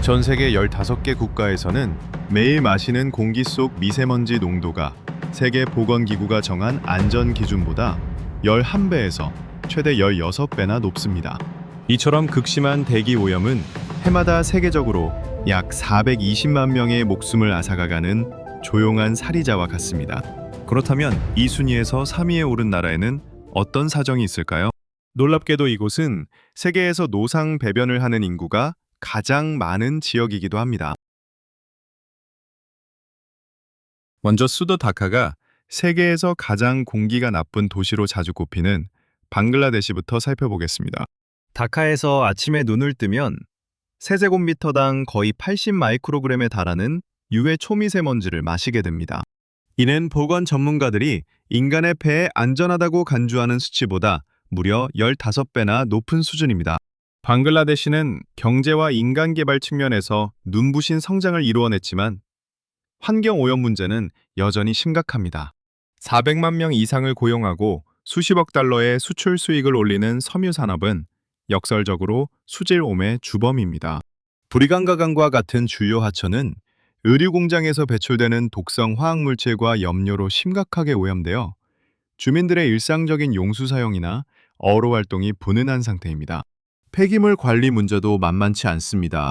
전 세계 15개 국가에서는 매일 마시는 공기 속 미세먼지 농도가 세계보건기구가 정한 안전 기준보다 11배에서 최대 16배나 높습니다. 이처럼 극심한 대기 오염은 해마다 세계적으로 약 420만 명의 목숨을 앗아가가는 조용한 살인자와 같습니다. 그렇다면 이 순위에서 3위에 오른 나라에는 어떤 사정이 있을까요? 놀랍게도 이곳은 세계에서 노상 배변을 하는 인구가 가장 많은 지역이기도 합니다. 먼저 수도 다카가 세계에서 가장 공기가 나쁜 도시로 자주 꼽히는 방글라데시부터 살펴보겠습니다. 다카에서 아침에 눈을 뜨면 세제곱미터당 거의 80 마이크로그램에 달하는 유해 초미세먼지를 마시게 됩니다. 이는 보건 전문가들이 인간의 폐에 안전하다고 간주하는 수치보다 무려 15배나 높은 수준입니다. 방글라데시는 경제와 인간개발 측면에서 눈부신 성장을 이루어냈지만 환경오염 문제는 여전히 심각합니다. 400만 명 이상을 고용하고 수십억 달러의 수출 수익을 올리는 섬유 산업은 역설적으로 수질오염의 주범입니다. 브리간가강과 같은 주요 하천은 의류 공장에서 배출되는 독성 화학물질과 염료로 심각하게 오염되어 주민들의 일상적인 용수 사용이나 어로 활동이 분은한 상태입니다. 폐기물 관리 문제도 만만치 않습니다.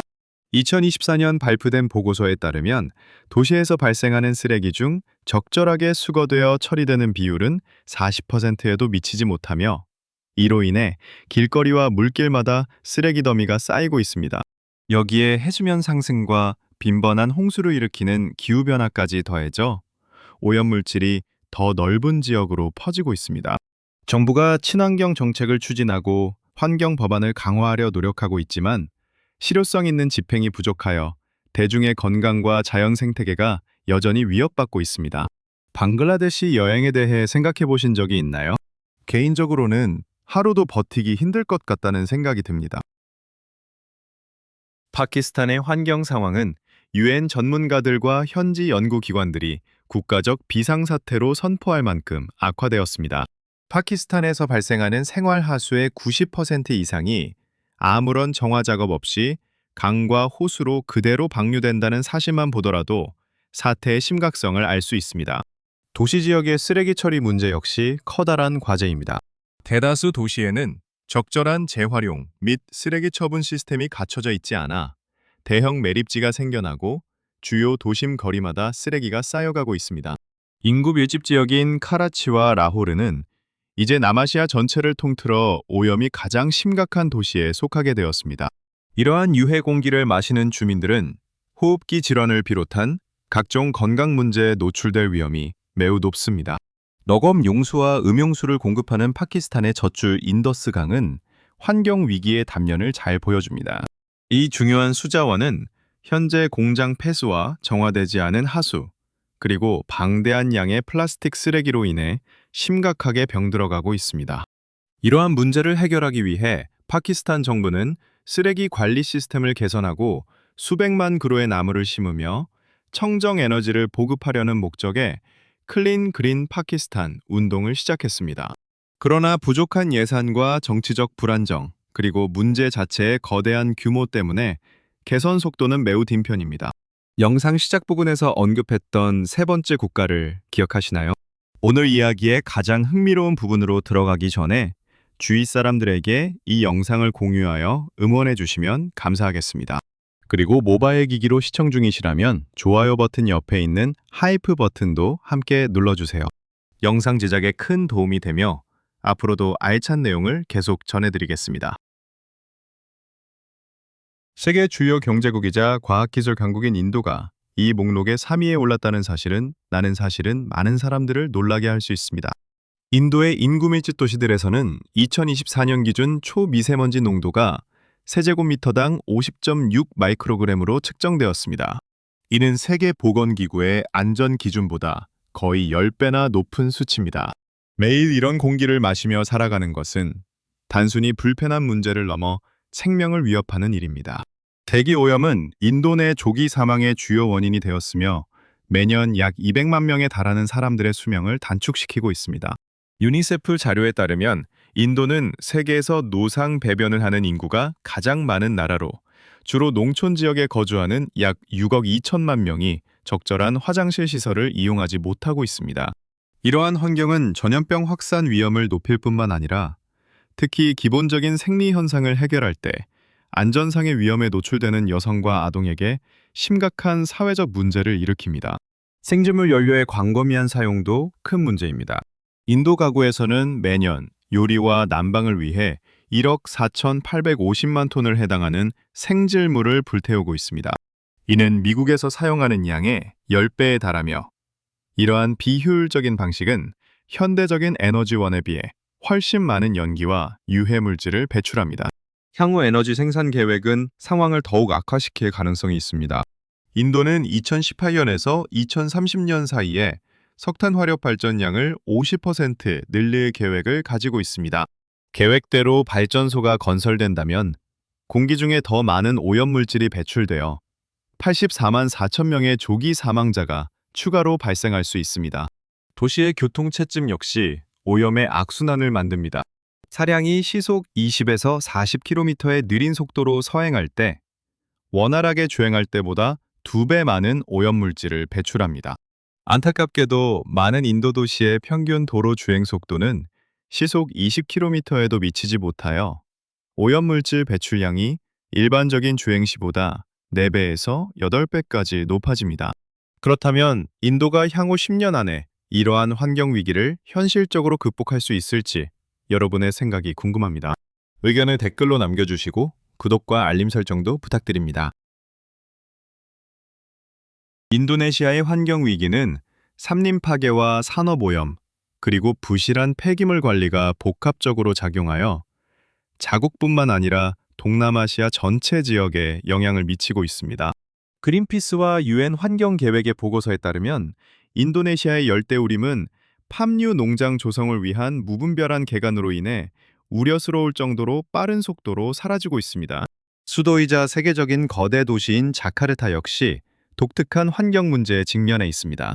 2024년 발표된 보고서에 따르면 도시에서 발생하는 쓰레기 중 적절하게 수거되어 처리되는 비율은 40%에도 미치지 못하며 이로 인해 길거리와 물길마다 쓰레기 더미가 쌓이고 있습니다. 여기에 해수면 상승과 빈번한 홍수를 일으키는 기후변화까지 더해져 오염물질이 더 넓은 지역으로 퍼지고 있습니다. 정부가 친환경 정책을 추진하고 환경 법안을 강화하려 노력하고 있지만 실효성 있는 집행이 부족하여 대중의 건강과 자연 생태계가 여전히 위협받고 있습니다. 방글라데시 여행에 대해 생각해 보신 적이 있나요? 개인적으로는 하루도 버티기 힘들 것 같다는 생각이 듭니다. 파키스탄의 환경 상황은 유엔 전문가들과 현지 연구기관들이 국가적 비상사태로 선포할 만큼 악화되었습니다. 파키스탄에서 발생하는 생활하수의 90% 이상이 아무런 정화 작업 없이 강과 호수로 그대로 방류된다는 사실만 보더라도 사태의 심각성을 알 수 있습니다. 도시 지역의 쓰레기 처리 문제 역시 커다란 과제입니다. 대다수 도시에는 적절한 재활용 및 쓰레기 처분 시스템이 갖춰져 있지 않아 대형 매립지가 생겨나고 주요 도심 거리마다 쓰레기가 쌓여가고 있습니다. 인구 밀집 지역인 카라치와 라호르는 이제 남아시아 전체를 통틀어 오염이 가장 심각한 도시에 속하게 되었습니다. 이러한 유해 공기를 마시는 주민들은 호흡기 질환을 비롯한 각종 건강 문제에 노출될 위험이 매우 높습니다. 너검 용수와 음용수를 공급하는 파키스탄의 젖줄 인더스 강은 환경 위기의 단면을 잘 보여줍니다. 이 중요한 수자원은 현재 공장 폐수와 정화되지 않은 하수, 그리고 방대한 양의 플라스틱 쓰레기로 인해 심각하게 병들어가고 있습니다. 이러한 문제를 해결하기 위해 파키스탄 정부는 쓰레기 관리 시스템을 개선하고 수백만 그루의 나무를 심으며 청정 에너지를 보급하려는 목적에 클린 그린 파키스탄 운동을 시작했습니다. 그러나 부족한 예산과 정치적 불안정, 그리고 문제 자체의 거대한 규모 때문에 개선 속도는 매우 딘편입니다. 영상 시작 부분에서 언급했던 세 번째 국가를 기억하시나요? 오늘 이야기의 가장 흥미로운 부분으로 들어가기 전에 주위 사람들에게 이 영상을 공유하여 응원해 주시면 감사하겠습니다. 그리고 모바일 기기로 시청 중이시라면 좋아요 버튼 옆에 있는 하이프 버튼도 함께 눌러주세요. 영상 제작에 큰 도움이 되며 앞으로도 알찬 내용을 계속 전해드리겠습니다. 세계 주요 경제국이자 과학기술 강국인 인도가 이 목록의 3위에 올랐다는 사실은 많은 사람들을 놀라게 할 수 있습니다. 인도의 인구 밀집 도시들에서는 2024년 기준 초미세먼지 농도가 세제곱미터당 50.6 마이크로그램으로 측정되었습니다. 이는 세계보건기구의 안전 기준보다 거의 10배나 높은 수치입니다. 매일 이런 공기를 마시며 살아가는 것은 단순히 불편한 문제를 넘어 생명을 위협하는 일입니다. 대기 오염은 인도 내 조기 사망의 주요 원인이 되었으며 매년 약 200만 명에 달하는 사람들의 수명을 단축시키고 있습니다. 유니세프 자료에 따르면 인도는 세계에서 노상 배변을 하는 인구가 가장 많은 나라로 주로 농촌 지역에 거주하는 약 6억 2천만 명이 적절한 화장실 시설을 이용하지 못하고 있습니다. 이러한 환경은 전염병 확산 위험을 높일 뿐만 아니라 특히 기본적인 생리 현상을 해결할 때 안전상의 위험에 노출되는 여성과 아동에게 심각한 사회적 문제를 일으킵니다. 생주물 연료의 광범위한 사용도 큰 문제입니다. 인도 가구에서는 매년 요리와 난방을 위해 1억 4,850만 톤을 해당하는 생질물을 불태우고 있습니다. 이는 미국에서 사용하는 양의 10배에 달하며 이러한 비효율적인 방식은 현대적인 에너지원에 비해 훨씬 많은 연기와 유해 물질을 배출합니다. 향후 에너지 생산 계획은 상황을 더욱 악화시킬 가능성이 있습니다. 인도는 2018년에서 2030년 사이에 석탄 화력 발전량을 50% 늘릴 계획을 가지고 있습니다. 계획대로 발전소가 건설된다면 공기 중에 더 많은 오염물질이 배출되어 84만 4천 명의 조기 사망자가 추가로 발생할 수 있습니다. 도시의 교통체증 역시 오염의 악순환을 만듭니다. 차량이 시속 20에서 40km의 느린 속도로 서행할 때 원활하게 주행할 때보다 2배 많은 오염물질을 배출합니다. 안타깝게도 많은 인도 도시의 평균 도로 주행 속도는 시속 20km에도 미치지 못하여 오염물질 배출량이 일반적인 주행시보다 4배에서 8배까지 높아집니다. 그렇다면 인도가 향후 10년 안에 이러한 환경 위기를 현실적으로 극복할 수 있을지 여러분의 생각이 궁금합니다. 의견을 댓글로 남겨주시고 구독과 알림 설정도 부탁드립니다. 인도네시아의 환경 위기는 산림 파괴와 산업 오염, 그리고 부실한 폐기물 관리가 복합적으로 작용하여 자국뿐만 아니라 동남아시아 전체 지역에 영향을 미치고 있습니다. 그린피스와 유엔 환경 계획의 보고서에 따르면 인도네시아의 열대우림은 팜유 농장 조성을 위한 무분별한 개간으로 인해 우려스러울 정도로 빠른 속도로 사라지고 있습니다. 수도이자 세계적인 거대 도시인 자카르타 역시 독특한 환경 문제에 직면해 있습니다.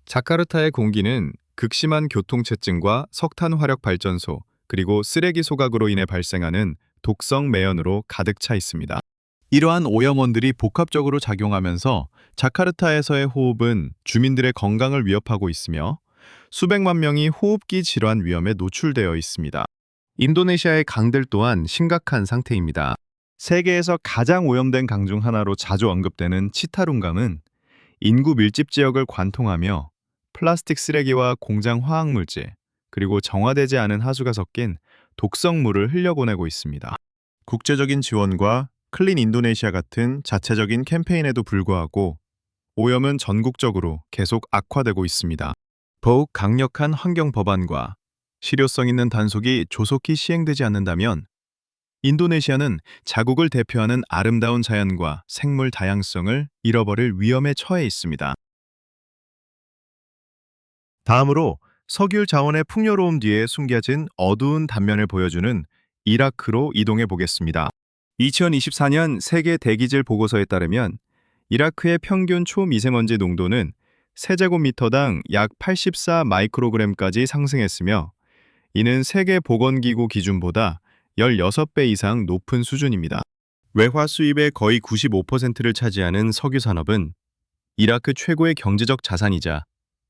자카르타의 공기는 극심한 교통체증과 석탄 화력 발전소, 그리고 쓰레기 소각으로 인해 발생하는 독성 매연으로 가득 차 있습니다. 이러한 오염원들이 복합적으로 작용하면서 자카르타에서의 호흡은 주민들의 건강을 위협하고 있으며 수백만 명이 호흡기 질환 위험에 노출되어 있습니다. 인도네시아의 강들 또한 심각한 상태입니다. 세계에서 가장 오염된 강 중 하나로 자주 언급되는 치타룬강은 인구 밀집 지역을 관통하며 플라스틱 쓰레기와 공장 화학물질, 그리고 정화되지 않은 하수가 섞인 독성물을 흘려보내고 있습니다. 국제적인 지원과 클린 인도네시아 같은 자체적인 캠페인에도 불구하고 오염은 전국적으로 계속 악화되고 있습니다. 더욱 강력한 환경 법안과 실효성 있는 단속이 조속히 시행되지 않는다면 인도네시아는 자국을 대표하는 아름다운 자연과 생물 다양성을 잃어버릴 위험에 처해 있습니다. 다음으로 석유 자원의 풍요로움 뒤에 숨겨진 어두운 단면을 보여주는 이라크로 이동해 보겠습니다. 2024년 세계 대기질 보고서에 따르면 이라크의 평균 초미세먼지 농도는 세제곱미터당 약 84 마이크로그램까지 상승했으며 이는 세계보건기구 기준보다 16배 이상 높은 수준입니다. 외화 수입의 거의 95%를 차지하는 석유 산업은 이라크 최고의 경제적 자산이자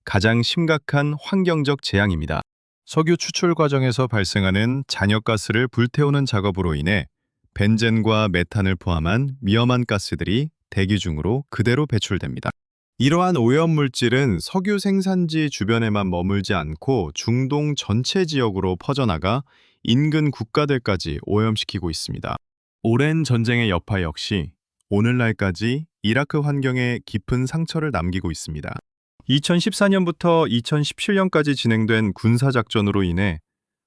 가장 심각한 환경적 재앙입니다. 석유 추출 과정에서 발생하는 잔여가스를 불태우는 작업으로 인해 벤젠과 메탄을 포함한 위험한 가스들이 대기 중으로 그대로 배출됩니다. 이러한 오염물질은 석유 생산지 주변에만 머물지 않고 중동 전체 지역으로 퍼져나가 인근 국가들까지 오염시키고 있습니다. 오랜 전쟁의 여파 역시 오늘날까지 이라크 환경에 깊은 상처를 남기고 있습니다. 2014년부터 2017년까지 진행된 군사작전으로 인해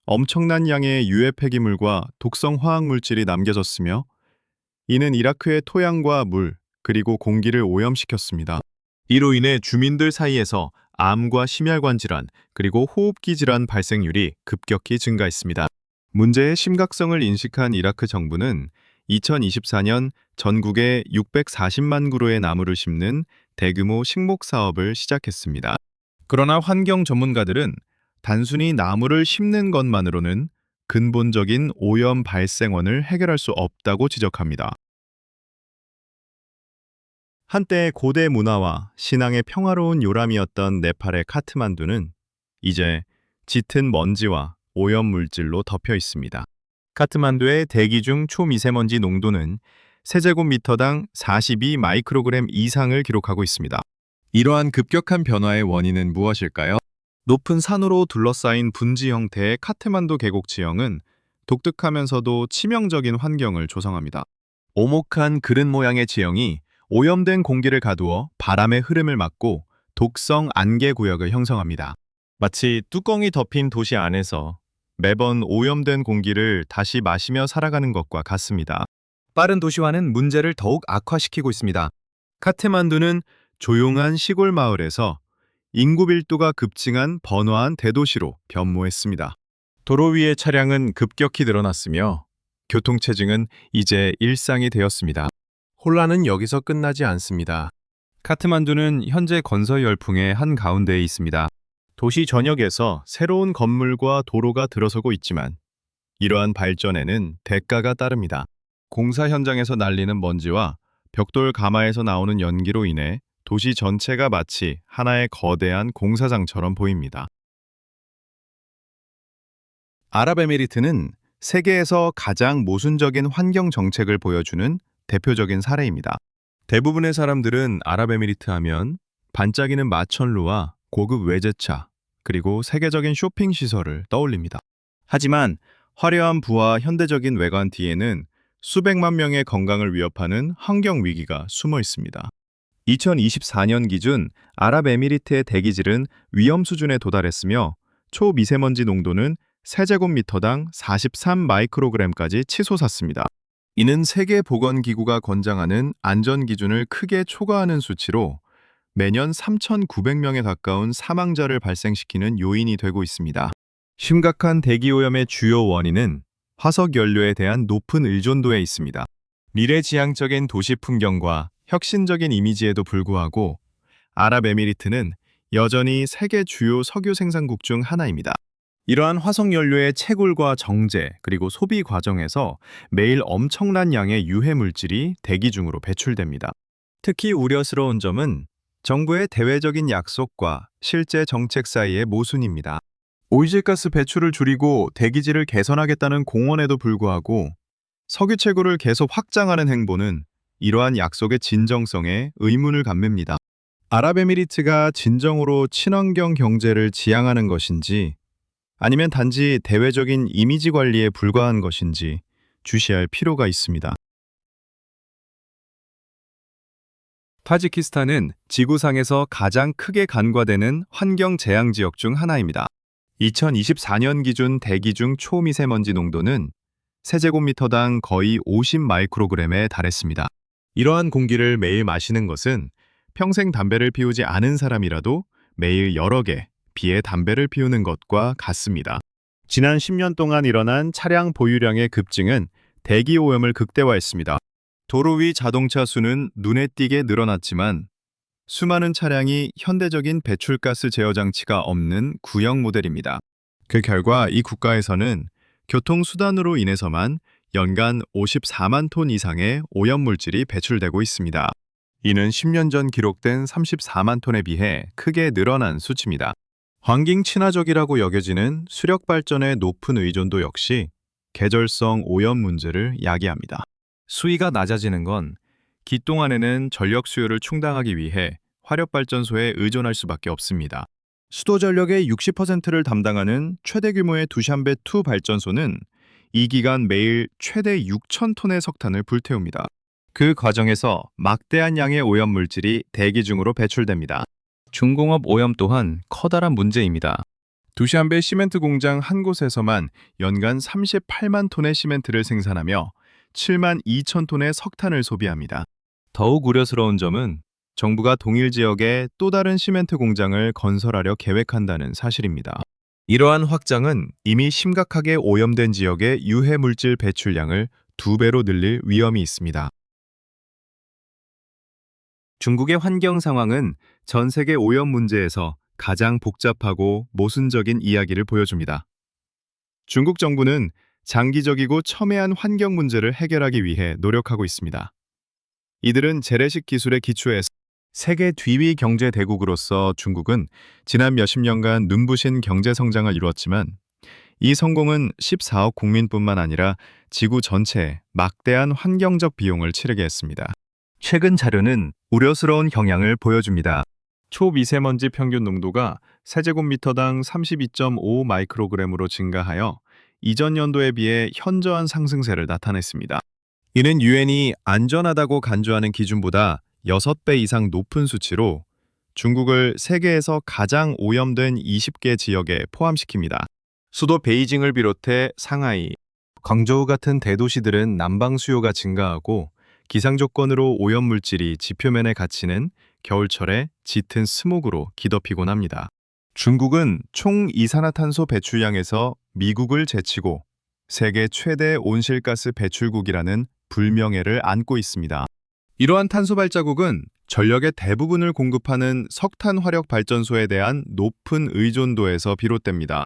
엄청난 양의 유해 폐기물과 독성 화학물질이 남겨졌으며 이는 이라크의 토양과 물, 그리고 공기를 오염시켰습니다. 이로 인해 주민들 사이에서 암과 심혈관 질환, 그리고 호흡기 질환 발생률이 급격히 증가했습니다. 문제의 심각성을 인식한 이라크 정부는 2024년 전국에 640만 그루의 나무를 심는 대규모 식목 사업을 시작했습니다. 그러나 환경 전문가들은 단순히 나무를 심는 것만으로는 근본적인 오염 발생원을 해결할 수 없다고 지적합니다. 한때 고대 문화와 신앙의 평화로운 요람이었던 네팔의 카트만두는 이제 짙은 먼지와 오염물질로 덮여 있습니다. 카트만두의 대기 중 초미세먼지 농도는 세제곱미터당 42 마이크로그램 이상을 기록하고 있습니다. 이러한 급격한 변화의 원인은 무엇일까요? 높은 산으로 둘러싸인 분지 형태의 카트만두 계곡 지형은 독특하면서도 치명적인 환경을 조성합니다. 오목한 그릇 모양의 지형이 오염된 공기를 가두어 바람의 흐름을 막고 독성 안개 구역을 형성합니다. 마치 뚜껑이 덮인 도시 안에서 매번 오염된 공기를 다시 마시며 살아가는 것과 같습니다. 빠른 도시화는 문제를 더욱 악화시키고 있습니다. 카트만두는 조용한 시골 마을에서 인구 밀도가 급증한 번화한 대도시로 변모했습니다. 도로 위의 차량은 급격히 늘어났으며 교통체증은 이제 일상이 되었습니다. 혼란은 여기서 끝나지 않습니다. 카트만두는 현재 건설 열풍의 한가운데에 있습니다. 도시 전역에서 새로운 건물과 도로가 들어서고 있지만 이러한 발전에는 대가가 따릅니다. 공사 현장에서 날리는 먼지와 벽돌 가마에서 나오는 연기로 인해 도시 전체가 마치 하나의 거대한 공사장처럼 보입니다. 아랍에미리트는 세계에서 가장 모순적인 환경 정책을 보여주는 대표적인 사례입니다. 대부분의 사람들은 아랍에미리트 하면 반짝이는 마천루와 고급 외제차, 그리고 세계적인 쇼핑 시설을 떠올립니다. 하지만 화려한 부와 현대적인 외관 뒤에는 수백만 명의 건강을 위협하는 환경 위기가 숨어 있습니다. 2024년 기준 아랍에미리트의 대기질은 위험 수준에 도달했으며 초미세먼지 농도는 세제곱미터당 43 마이크로그램까지 치솟았습니다. 이는 세계보건기구가 권장하는 안전 기준을 크게 초과하는 수치로 매년 3,900명에 가까운 사망자를 발생시키는 요인이 되고 있습니다. 심각한 대기오염의 주요 원인은 화석 연료에 대한 높은 의존도에 있습니다. 미래지향적인 도시 풍경과 혁신적인 이미지에도 불구하고 아랍에미리트는 여전히 세계 주요 석유 생산국 중 하나입니다. 이러한 화석 연료의 채굴과 정제, 그리고 소비 과정에서 매일 엄청난 양의 유해 물질이 대기 중으로 배출됩니다. 특히 우려스러운 점은 정부의 대외적인 약속과 실제 정책 사이의 모순입니다. 오이질가스 배출을 줄이고 대기질을 개선하겠다는 공언에도 불구하고 석유 채굴을 계속 확장하는 행보는 이러한 약속의 진정성에 의문을 감쌉니다. 아랍에미리트가 진정으로 친환경 경제를 지향하는 것인지 아니면 단지 대외적인 이미지 관리에 불과한 것인지 주시할 필요가 있습니다. 타지키스탄은 지구상에서 가장 크게 간과되는 환경 재앙 지역 중 하나입니다. 2024년 기준 대기 중 초미세먼지 농도는 세제곱미터당 거의 50 마이크로그램에 달했습니다. 이러한 공기를 매일 마시는 것은 평생 담배를 피우지 않은 사람이라도 매일 여러 개 비의 담배를 피우는 것과 같습니다. 지난 10년 동안 일어난 차량 보유량의 급증은 대기 오염을 극대화했습니다. 도로 위 자동차 수는 눈에 띄게 늘어났지만 수많은 차량이 현대적인 배출가스 제어 장치가 없는 구형 모델입니다. 그 결과 이 국가에서는 교통수단으로 인해서만 연간 54만 톤 이상의 오염물질이 배출되고 있습니다. 이는 10년 전 기록된 34만 톤에 비해 크게 늘어난 수치입니다. 환경 친화적이라고 여겨지는 수력 발전의 높은 의존도 역시 계절성 오염 문제를 야기합니다. 수위가 낮아지는 건 기 동안에는 전력 수요를 충당하기 위해 화력발전소에 의존할 수밖에 없습니다. 수도 전력의 60%를 담당하는 최대 규모의 두샨베2 발전소는 이 기간 매일 최대 6,000톤의 석탄을 불태웁니다. 그 과정에서 막대한 양의 오염물질이 대기 중으로 배출됩니다. 중공업 오염 또한 커다란 문제입니다. 두샨베 시멘트 공장 한 곳에서만 연간 38만 톤의 시멘트를 생산하며 7만 2천 톤의 석탄을 소비합니다. 더욱 우려스러운 점은 정부가 동일 지역에 또 다른 시멘트 공장을 건설하려 계획한다는 사실입니다. 이러한 확장은 이미 심각하게 오염된 지역의 유해 물질 배출량을 2배로 늘릴 위험이 있습니다. 중국의 환경 상황은 전 세계 오염 문제에서 가장 복잡하고 모순적인 이야기를 보여줍니다. 중국 정부는 장기적이고 첨예한 환경 문제를 해결하기 위해 노력하고 있습니다. 이들은 재래식 기술의 기초에서 세계 뒤위 경제 대국으로서 중국은 지난 몇십 년간 눈부신 경제 성장을 이루었지만 이 성공은 14억 국민뿐만 아니라 지구 전체에 막대한 환경적 비용을 치르게 했습니다. 최근 자료는 우려스러운 경향을 보여줍니다. 초미세먼지 평균 농도가 세제곱미터당 32.5 마이크로그램으로 증가하여 이전 연도에 비해 현저한 상승세를 나타냈습니다. 이는 유엔이 안전하다고 간주하는 기준보다 6배 이상 높은 수치로 중국을 세계에서 가장 오염된 20개 지역에 포함시킵니다. 수도 베이징을 비롯해 상하이, 광저우 같은 대도시들은 난방 수요가 증가하고 기상 조건으로 오염물질이 지표면에 갇히는 겨울철에 짙은 스모그로 기덮이곤 합니다. 중국은 총 이산화탄소 배출량에서 미국을 제치고 세계 최대 온실가스 배출국이라는 불명예를 안고 있습니다. 이러한 탄소 발자국은 전력의 대부분을 공급하는 석탄 화력 발전소에 대한 높은 의존도에서 비롯됩니다.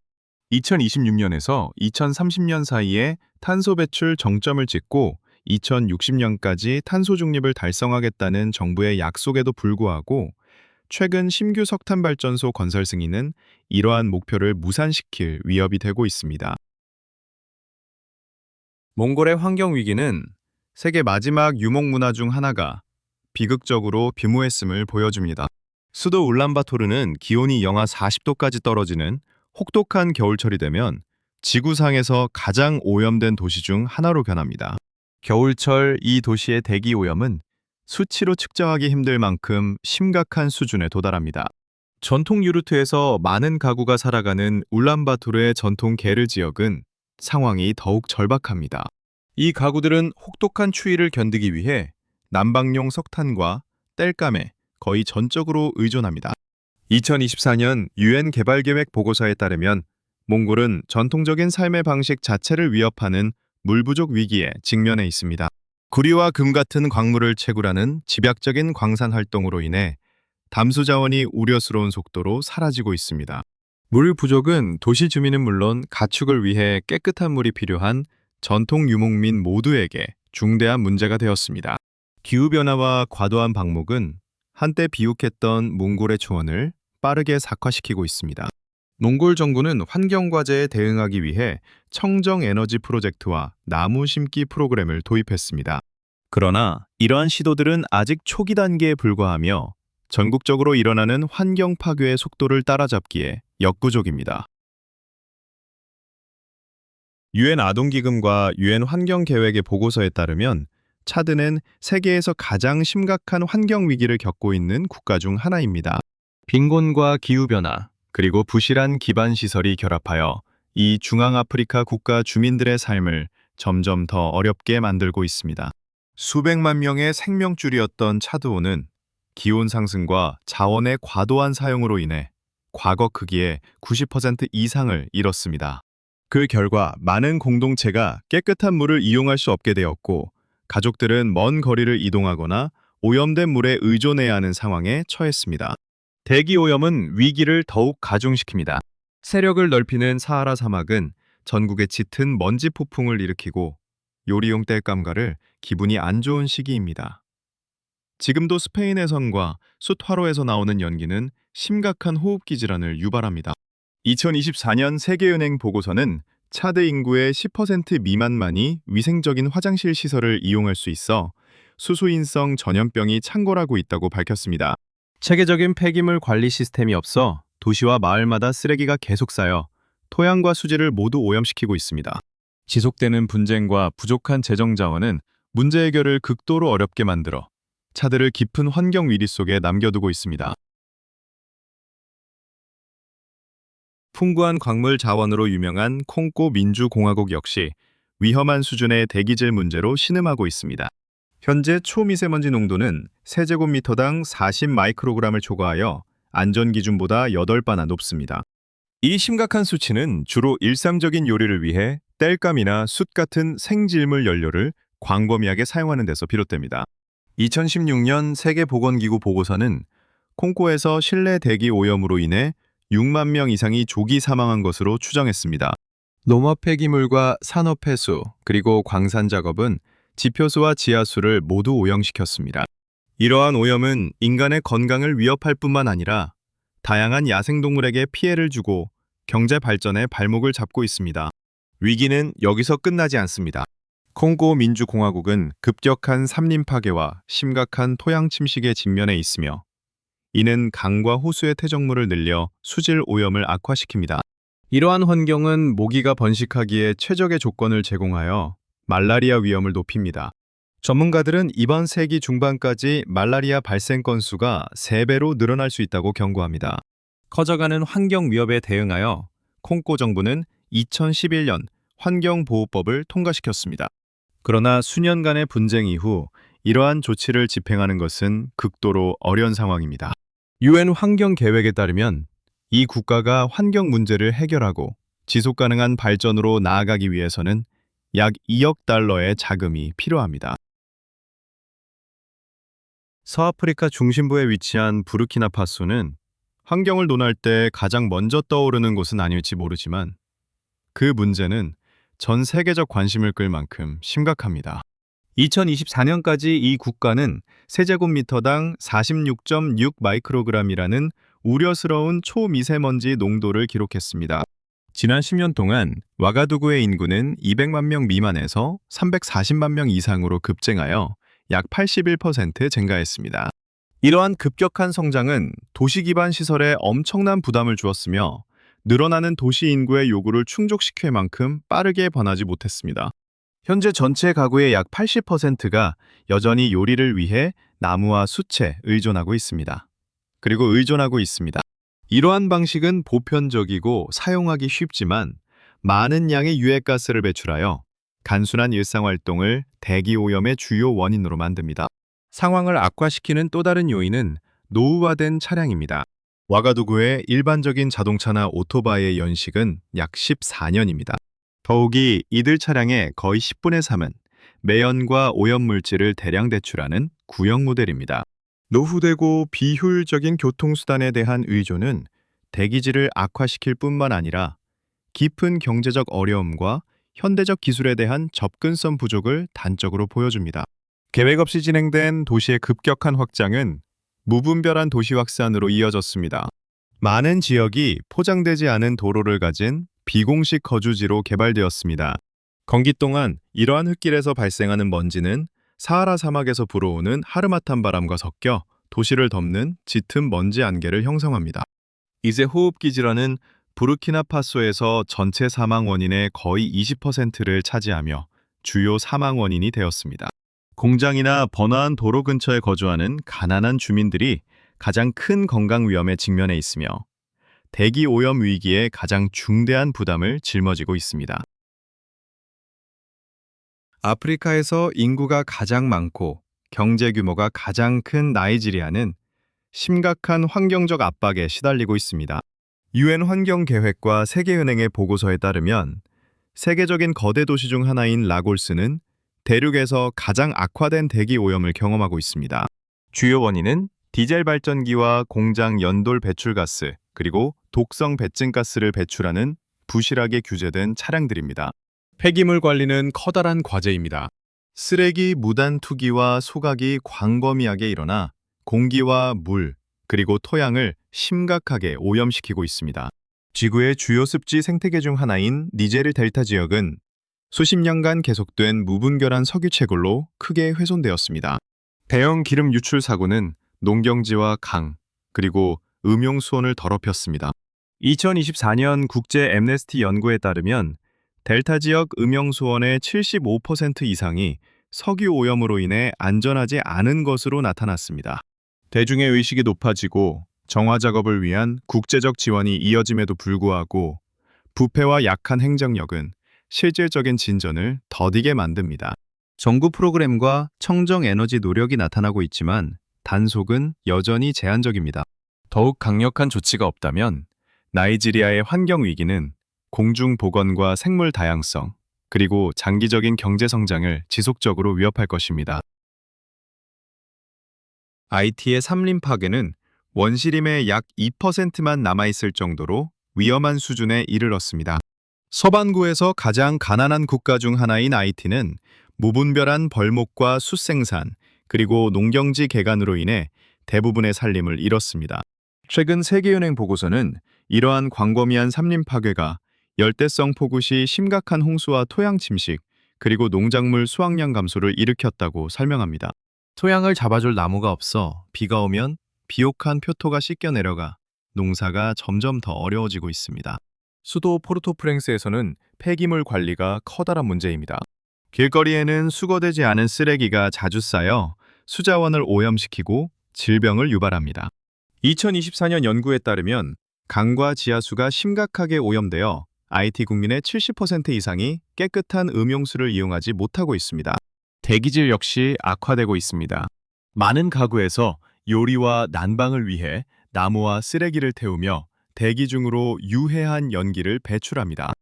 2026년에서 2030년 사이에 탄소 배출 정점을 찍고 2060년까지 탄소 중립을 달성하겠다는 정부의 약속에도 불구하고 최근 신규 석탄 발전소 건설 승인은 이러한 목표를 무산시킬 위협이 되고 있습니다. 몽골의 환경 위기는 세계 마지막 유목 문화 중 하나가 비극적으로 비무했음을 보여줍니다. 수도 울란바토르는 기온이 영하 40도까지 떨어지는 혹독한 겨울철이 되면 지구상에서 가장 오염된 도시 중 하나로 변합니다. 겨울철 이 도시의 대기 오염은 수치로 측정하기 힘들 만큼 심각한 수준에 도달합니다. 전통 유르트에서 많은 가구가 살아가는 울란바토르의 전통 게르 지역은 상황이 더욱 절박합니다. 이 가구들은 혹독한 추위를 견디기 위해 난방용 석탄과 땔감에 거의 전적으로 의존합니다. 2024년 유엔 개발계획 보고서에 따르면 몽골은 전통적인 삶의 방식 자체를 위협하는 물 부족 위기에 직면해 있습니다. 구리와 금 같은 광물을 채굴하는 집약적인 광산 활동으로 인해 담수 자원이 우려스러운 속도로 사라지고 있습니다. 물 부족은 도시 주민은 물론 가축을 위해 깨끗한 물이 필요한 전통 유목민 모두에게 중대한 문제가 되었습니다. 기후변화와 과도한 방목은 한때 비옥했던 몽골의 초원을 빠르게 색화시키고 있습니다. 몽골 정부는 환경과제에 대응하기 위해 청정에너지 프로젝트와 나무 심기 프로그램을 도입했습니다. 그러나 이러한 시도들은 아직 초기 단계에 불과하며 전국적으로 일어나는 환경 파괴의 속도를 따라잡기에 역부족입니다. 유엔 아동기금과 유엔 환경계획의 보고서에 따르면 차드는 세계에서 가장 심각한 환경 위기를 겪고 있는 국가 중 하나입니다. 빈곤과 기후변화, 그리고 부실한 기반 시설이 결합하여 이 중앙아프리카 국가 주민들의 삶을 점점 더 어렵게 만들고 있습니다. 수백만 명의 생명줄이었던 차드호는 기온 상승과 자원의 과도한 사용으로 인해 과거 크기의 90% 이상을 잃었습니다. 그 결과 많은 공동체가 깨끗한 물을 이용할 수 없게 되었고 가족들은 먼 거리를 이동하거나 오염된 물에 의존해야 하는 상황에 처했습니다. 대기 오염은 위기를 더욱 가중시킵니다. 세력을 넓히는 사하라 사막은 전국에 짙은 먼지 폭풍을 일으키고 요리용 땔감가를 기분이 안 좋은 시기입니다. 지금도 스페인의 선과 숫화로에서 나오는 연기는 심각한 호흡기 질환을 유발합니다. 2024년 세계은행 보고서는 차드 인구의 10% 미만만이 위생적인 화장실 시설을 이용할 수 있어 수수인성 전염병이 창궐하고 있다고 밝혔습니다. 체계적인 폐기물 관리 시스템이 없어 도시와 마을마다 쓰레기가 계속 쌓여 토양과 수질을 모두 오염시키고 있습니다. 지속되는 분쟁과 부족한 재정 자원은 문제 해결을 극도로 어렵게 만들어 차드를 깊은 환경 위기 속에 남겨두고 있습니다. 풍부한 광물 자원으로 유명한 콩고 민주공화국 역시 위험한 수준의 대기질 문제로 신음하고 있습니다. 현재 초미세먼지 농도는 세제곱미터당 40 마이크로그램을 초과하여 안전기준보다 8배나 높습니다. 이 심각한 수치는 주로 일상적인 요리를 위해 땔감이나 숯 같은 생질물 연료를 광범위하게 사용하는 데서 비롯됩니다. 2016년 세계보건기구 보고서는 콩고에서 실내 대기 오염으로 인해 6만 명 이상이 조기 사망한 것으로 추정했습니다. 농업 폐기물과 산업 폐수, 그리고 광산 작업은 지표수와 지하수를 모두 오염시켰습니다. 이러한 오염은 인간의 건강을 위협할 뿐만 아니라 다양한 야생동물에게 피해를 주고 경제 발전에 발목을 잡고 있습니다. 위기는 여기서 끝나지 않습니다. 콩고 민주공화국은 급격한 산림 파괴와 심각한 토양 침식에 직면해 있으며 이는 강과 호수의 퇴적물을 늘려 수질 오염을 악화시킵니다. 이러한 환경은 모기가 번식하기에 최적의 조건을 제공하여 말라리아 위험을 높입니다. 전문가들은 이번 세기 중반까지 말라리아 발생 건수가 3배로 늘어날 수 있다고 경고합니다. 커져가는 환경 위협에 대응하여 콩고 정부는 2011년 환경보호법을 통과시켰습니다. 그러나 수년간의 분쟁 이후 이러한 조치를 집행하는 것은 극도로 어려운 상황입니다. 유엔 환경 계획에 따르면 이 국가가 환경 문제를 해결하고 지속 가능한 발전으로 나아가기 위해서는 약 2억 달러의 자금이 필요합니다. 서아프리카 중심부에 위치한 부르키나파소는 환경을 논할 때 가장 먼저 떠오르는 곳은 아닐지 모르지만 그 문제는 전 세계적 관심을 끌 만큼 심각합니다. 2024년까지 이 국가는 세제곱미터당 46.6 마이크로그램이라는 우려스러운 초미세먼지 농도를 기록했습니다. 지난 10년 동안 와가두구의 인구는 200만 명 미만에서 340만 명 이상으로 급증하여 약 81% 증가했습니다. 이러한 급격한 성장은 도시 기반 시설에 엄청난 부담을 주었으며 늘어나는 도시 인구의 요구를 충족시킬 만큼 빠르게 변하지 못했습니다. 현재 전체 가구의 약 80%가 여전히 요리를 위해 나무와 숯에 의존하고 있습니다. 이러한 방식은 보편적이고 사용하기 쉽지만 많은 양의 유해가스를 배출하여 간순한 일상활동을 대기오염의 주요 원인으로 만듭니다. 상황을 악화시키는 또 다른 요인은 노후화된 차량입니다. 와가두구의 일반적인 자동차나 오토바이의 연식은 약 14년입니다. 더욱이 이들 차량의 거의 10분의 3은 매연과 오염물질을 대량 배출하는 구형 모델입니다. 노후되고 비효율적인 교통수단에 대한 의존은 대기질을 악화시킬 뿐만 아니라 깊은 경제적 어려움과 현대적 기술에 대한 접근성 부족을 단적으로 보여줍니다. 계획 없이 진행된 도시의 급격한 확장은 무분별한 도시 확산으로 이어졌습니다. 많은 지역이 포장되지 않은 도로를 가진 비공식 거주지로 개발되었습니다. 건기 동안 이러한 흙길에서 발생하는 먼지는 사하라 사막에서 불어오는 하르마탄 바람과 섞여 도시를 덮는 짙은 먼지 안개를 형성합니다. 이제 호흡기 질환은 부르키나파소에서 전체 사망 원인의 거의 20%를 차지하며 주요 사망 원인이 되었습니다. 공장이나 번화한 도로 근처에 거주하는 가난한 주민들이 가장 큰 건강 위험에 직면해 있으며 대기 오염 위기에 가장 중대한 부담을 짊어지고 있습니다. 아프리카에서 인구가 가장 많고 경제 규모가 가장 큰 나이지리아는 심각한 환경적 압박에 시달리고 있습니다. 유엔 환경계획과 세계은행의 보고서에 따르면 세계적인 거대 도시 중 하나인 라골스는 대륙에서 가장 악화된 대기 오염을 경험하고 있습니다. 주요 원인은 디젤 발전기와 공장 연돌 배출가스, 그리고 독성 배증가스를 배출하는 부실하게 규제된 차량들입니다. 폐기물 관리는 커다란 과제입니다. 쓰레기 무단 투기와 소각이 광범위하게 일어나 공기와 물, 그리고 토양을 심각하게 오염시키고 있습니다. 지구의 주요 습지 생태계 중 하나인 니제르 델타 지역은 수십 년간 계속된 무분별한 석유 채굴로 크게 훼손되었습니다. 대형 기름 유출 사고는 농경지와 강, 그리고 음용수원을 더럽혔습니다. 2024년 국제 엠네스티 연구에 따르면 델타 지역 음용수원의 75% 이상이 석유 오염으로 인해 안전하지 않은 것으로 나타났습니다. 대중의 의식이 높아지고 정화 작업을 위한 국제적 지원이 이어짐에도 불구하고 부패와 약한 행정력은 실질적인 진전을 더디게 만듭니다. 정부 프로그램과 청정 에너지 노력이 나타나고 있지만 단속은 여전히 제한적입니다. 더욱 강력한 조치가 없다면 나이지리아의 환경 위기는 공중 보건과 생물 다양성, 그리고 장기적인 경제 성장을 지속적으로 위협할 것입니다. IT의 삼림 파괴는 원시림의 약 2%만 남아있을 정도로 위험한 수준에 이르렀습니다. 서반구에서 가장 가난한 국가 중 하나인 IT는 무분별한 벌목과 숫생산, 그리고 농경지 개간으로 인해 대부분의 산림을 잃었습니다. 최근 세계은행 보고서는 이러한 광범위한 산림 파괴가 열대성 폭우 시 심각한 홍수와 토양 침식, 그리고 농작물 수확량 감소를 일으켰다고 설명합니다. 토양을 잡아줄 나무가 없어 비가 오면 비옥한 표토가 씻겨 내려가 농사가 점점 더 어려워지고 있습니다. 수도 포르토프랭스에서는 폐기물 관리가 커다란 문제입니다. 길거리에는 수거되지 않은 쓰레기가 자주 쌓여 수자원을 오염시키고 질병을 유발합니다. 2024년 연구에 따르면 강과 지하수가 심각하게 오염되어 IT 국민의 70% 이상이 깨끗한 음용수를 이용하지 못하고 있습니다. 대기질 역시 악화되고 있습니다. 많은 가구에서 요리와 난방을 위해 나무와 쓰레기를 태우며 대기 중으로 유해한 연기를 배출합니다.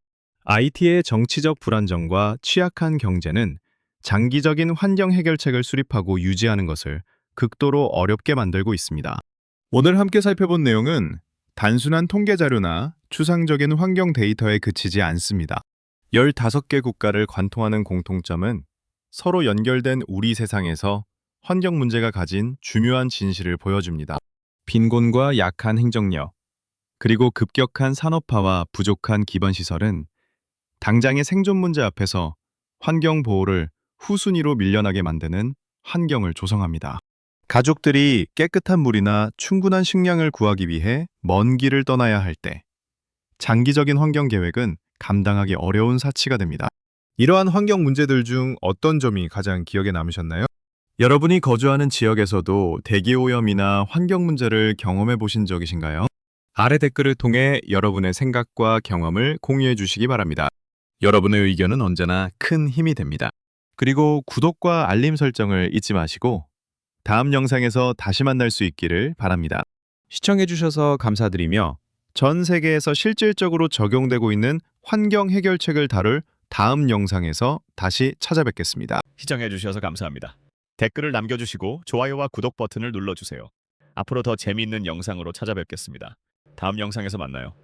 IT의 정치적 불안정과 취약한 경제는 장기적인 환경 해결책을 수립하고 유지하는 것을 극도로 어렵게 만들고 있습니다. 오늘 함께 살펴본 내용은 단순한 통계 자료나 추상적인 환경 데이터에 그치지 않습니다. 15개 국가를 관통하는 공통점은 서로 연결된 우리 세상에서 환경 문제가 가진 중요한 진실을 보여줍니다. 빈곤과 약한 행정력, 그리고 급격한 산업화와 부족한 기반시설은 당장의 생존 문제 앞에서 환경 보호를 후순위로 밀려나게 만드는 환경을 조성합니다. 가족들이 깨끗한 물이나 충분한 식량을 구하기 위해 먼 길을 떠나야 할 때, 장기적인 환경 계획은 감당하기 어려운 사치가 됩니다. 이러한 환경 문제들 중 어떤 점이 가장 기억에 남으셨나요? 여러분이 거주하는 지역에서도 대기오염이나 환경 문제를 경험해 보신 적이신가요? 아래 댓글을 통해 여러분의 생각과 경험을 공유해 주시기 바랍니다. 여러분의 의견은 언제나 큰 힘이 됩니다. 그리고 구독과 알림 설정을 잊지 마시고 다음 영상에서 다시 만날 수 있기를 바랍니다. 시청해 주셔서 감사드리며 전 세계에서 실질적으로 적용되고 있는 환경 해결책을 다룰 다음 영상에서 다시 찾아뵙겠습니다. 시청해 주셔서 감사합니다. 댓글을 남겨주시고 좋아요와 구독 버튼을 눌러주세요. 앞으로 더 재미있는 영상으로 찾아뵙겠습니다. 다음 영상에서 만나요.